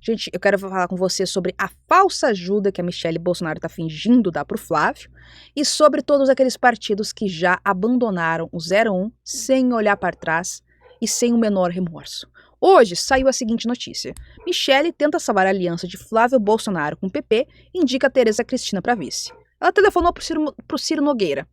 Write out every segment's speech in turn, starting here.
Gente, eu quero falar com você sobre a falsa ajuda que a Michelle Bolsonaro está fingindo dar pro Flávio e sobre todos aqueles partidos que já abandonaram o 01 sem olhar para trás e sem o menor remorso. Hoje saiu a seguinte notícia. Michelle tenta salvar a aliança de Flávio Bolsonaro com o PP e indica Tereza Cristina para vice. Ela telefonou pro Ciro Nogueira.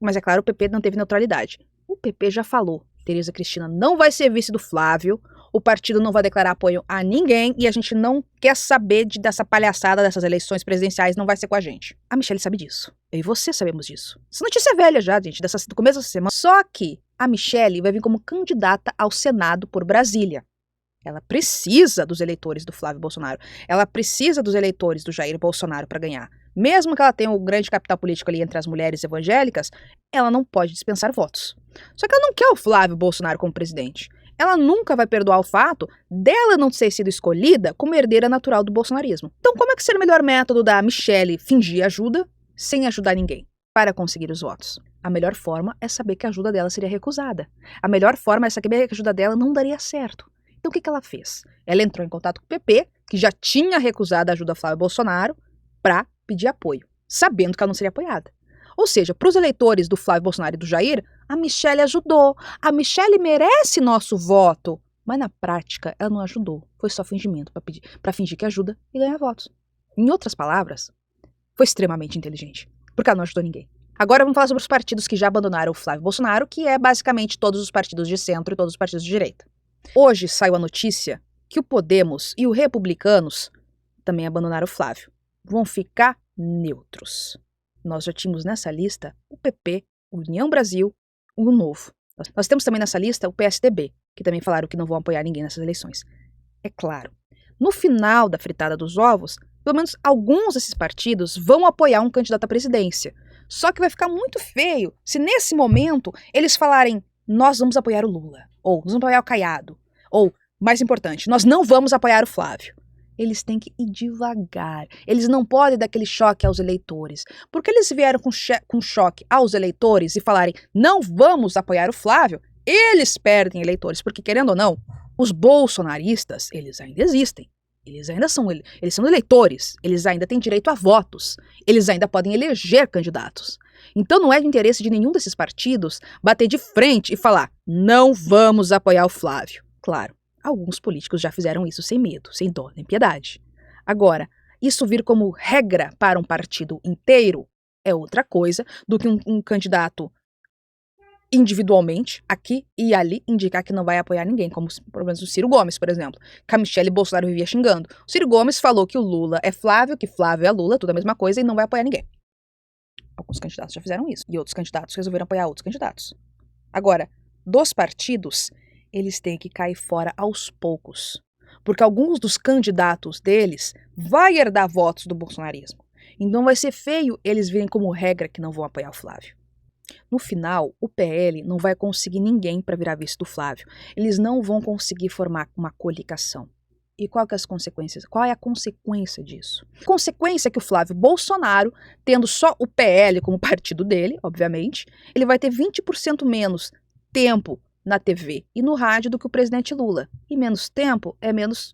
Mas é claro, o PP não teve neutralidade. O PP já falou, Tereza Cristina não vai ser vice do Flávio, o partido não vai declarar apoio a ninguém e a gente não quer saber dessa palhaçada dessas eleições presidenciais, não vai ser com a gente. A Michelle sabe disso. Eu e você sabemos disso. Essa notícia é velha já, gente, do começo dessa semana. Só que a Michelle vai vir como candidata ao Senado por Brasília. Ela precisa dos eleitores do Flávio Bolsonaro. Ela precisa dos eleitores do Jair Bolsonaro para ganhar. Mesmo que ela tenha um grande capital político ali entre as mulheres evangélicas, ela não pode dispensar votos. Só que ela não quer o Flávio Bolsonaro como presidente. Ela nunca vai perdoar o fato dela não ter sido escolhida como herdeira natural do bolsonarismo. Então, como é que seria o melhor método da Michelle fingir ajuda sem ajudar ninguém para conseguir os votos? A melhor forma é saber que a ajuda dela seria recusada. A melhor forma é saber que a ajuda dela não daria certo. Então, o que ela fez? Ela entrou em contato com o PP, que já tinha recusado a ajuda a Flávio Bolsonaro, para pedir apoio, sabendo que ela não seria apoiada. Ou seja, para os eleitores do Flávio Bolsonaro e do Jair, a Michelle ajudou. A Michelle merece nosso voto. Mas na prática, ela não ajudou. Foi só fingimento para fingir que ajuda e ganhar votos. Em outras palavras, foi extremamente inteligente, porque ela não ajudou ninguém. Agora vamos falar sobre os partidos que já abandonaram o Flávio Bolsonaro, que é basicamente todos os partidos de centro e todos os partidos de direita. Hoje saiu a notícia que o Podemos e o Republicanos também abandonaram o Flávio. Vão ficar neutros. Nós já tínhamos nessa lista o PP, União Brasil, o Novo. Nós temos também nessa lista o PSDB, que também falaram que não vão apoiar ninguém nessas eleições. É claro, no final da fritada dos ovos, pelo menos alguns desses partidos vão apoiar um candidato à presidência. Só que vai ficar muito feio se nesse momento eles falarem nós vamos apoiar o Lula, ou nós vamos apoiar o Caiado, ou, mais importante, nós não vamos apoiar o Flávio. Eles têm que ir devagar. Eles não podem dar aquele choque aos eleitores. Porque eles vieram com choque aos eleitores e falarem não vamos apoiar o Flávio, eles perdem eleitores. Porque, querendo ou não, os bolsonaristas, eles ainda existem. Eles são eleitores. Eles ainda têm direito a votos. Eles ainda podem eleger candidatos. Então não é de interesse de nenhum desses partidos bater de frente e falar não vamos apoiar o Flávio. Claro. Alguns políticos já fizeram isso sem medo, sem dó nem piedade. Agora, isso vir como regra para um partido inteiro é outra coisa do que um candidato individualmente, aqui e ali, indicar que não vai apoiar ninguém, como pelo menos o Ciro Gomes, por exemplo, que a Michelle Bolsonaro vivia xingando. O Ciro Gomes falou que o Lula é Flávio, que Flávio é Lula, tudo a mesma coisa, e não vai apoiar ninguém. Alguns candidatos já fizeram isso, e outros candidatos resolveram apoiar outros candidatos. Agora, dos partidos, eles têm que cair fora aos poucos, porque alguns dos candidatos deles vai herdar votos do bolsonarismo. Então vai ser feio eles virem como regra que não vão apoiar o Flávio. No final, o PL não vai conseguir ninguém para virar vice do Flávio. Eles não vão conseguir formar uma coligação. E qual que é as consequências? Qual é a consequência disso? A consequência é que o Flávio Bolsonaro, tendo só o PL como partido dele, obviamente, ele vai ter 20% menos tempo na TV e no rádio do que o presidente Lula. E menos tempo é menos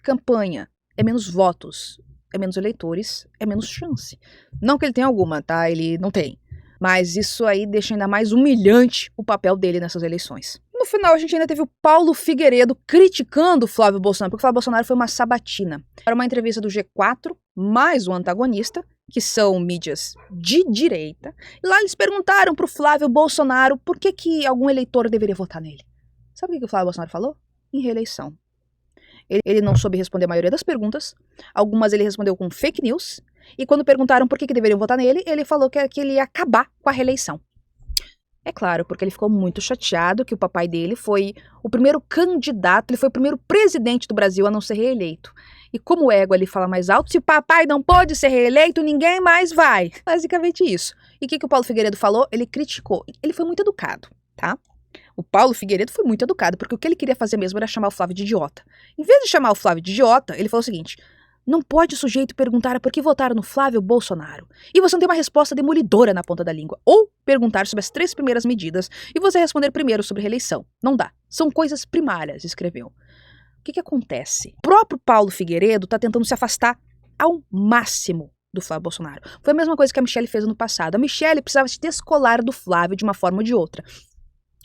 campanha, é menos votos, é menos eleitores, é menos chance. Não que ele tenha alguma, tá? Ele não tem. Mas isso aí deixa ainda mais humilhante o papel dele nessas eleições. No final, a gente ainda teve o Paulo Figueiredo criticando o Flávio Bolsonaro, porque o Flávio Bolsonaro foi uma sabatina. Era uma entrevista do G4, mais o antagonista, que são mídias de direita, e lá eles perguntaram pro Flávio Bolsonaro por que algum eleitor deveria votar nele. Sabe o que o Flávio Bolsonaro falou? Em reeleição. Ele não soube responder a maioria das perguntas, algumas ele respondeu com fake news, e quando perguntaram por que deveriam votar nele, ele falou que ele ia acabar com a reeleição. É claro, porque ele ficou muito chateado que o papai dele foi o primeiro candidato, ele foi o primeiro presidente do Brasil a não ser reeleito. E como o ego ele fala mais alto, se o papai não pode ser reeleito, ninguém mais vai. Basicamente isso. E o que o Paulo Figueiredo falou? Ele criticou. Ele foi muito educado, tá? O Paulo Figueiredo foi muito educado, porque o que ele queria fazer mesmo era chamar o Flávio de idiota. Em vez de chamar o Flávio de idiota, ele falou o seguinte: não pode o sujeito perguntar por que votaram no Flávio Bolsonaro e você não tem uma resposta demolidora na ponta da língua. Ou perguntar sobre as 3 primeiras medidas e você responder primeiro sobre reeleição. Não dá. São coisas primárias, escreveu. O que acontece? O próprio Paulo Figueiredo está tentando se afastar ao máximo do Flávio Bolsonaro. Foi a mesma coisa que a Michelle fez no passado. A Michelle precisava se descolar do Flávio de uma forma ou de outra.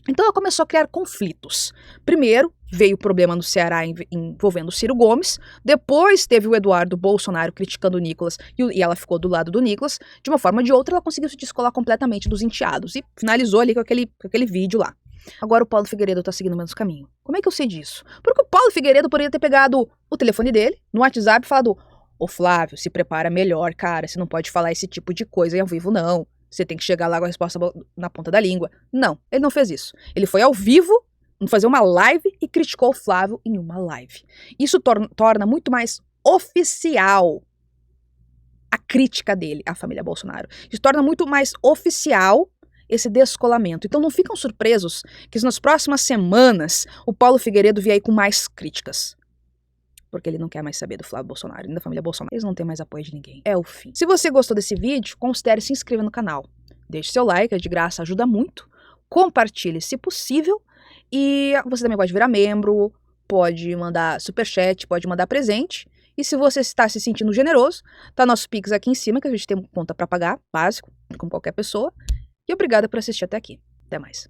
Então ela começou a criar conflitos. Primeiro, veio o problema no Ceará envolvendo o Ciro Gomes. Depois teve o Eduardo Bolsonaro criticando o Nicolas e ela ficou do lado do Nicolas. De uma forma ou de outra, ela conseguiu se descolar completamente dos enteados e finalizou ali com aquele vídeo lá. Agora o Paulo Figueiredo tá seguindo o mesmo caminho. Como é que eu sei disso? Porque o Paulo Figueiredo poderia ter pegado o telefone dele, no WhatsApp, e falado: ô Flávio, se prepara melhor, cara, você não pode falar esse tipo de coisa ao vivo, não. Você tem que chegar lá com a resposta na ponta da língua. Não, ele não fez isso. Ele foi ao vivo, fazer uma live e criticou o Flávio em uma live. Isso torna muito mais oficial a crítica dele à família Bolsonaro. Isso torna muito mais oficial esse descolamento. Então não ficam surpresos que nas próximas semanas o Paulo Figueiredo vier aí com mais críticas. Porque ele não quer mais saber do Flávio Bolsonaro e da família Bolsonaro. Eles não têm mais apoio de ninguém. É o fim. Se você gostou desse vídeo, considere se inscrever no canal. Deixe seu like, é de graça, ajuda muito. Compartilhe se possível. E você também pode virar membro, pode mandar superchat, pode mandar presente. E se você está se sentindo generoso, tá nosso Pix aqui em cima, que a gente tem conta para pagar, básico, como qualquer pessoa. E obrigada por assistir até aqui. Até mais.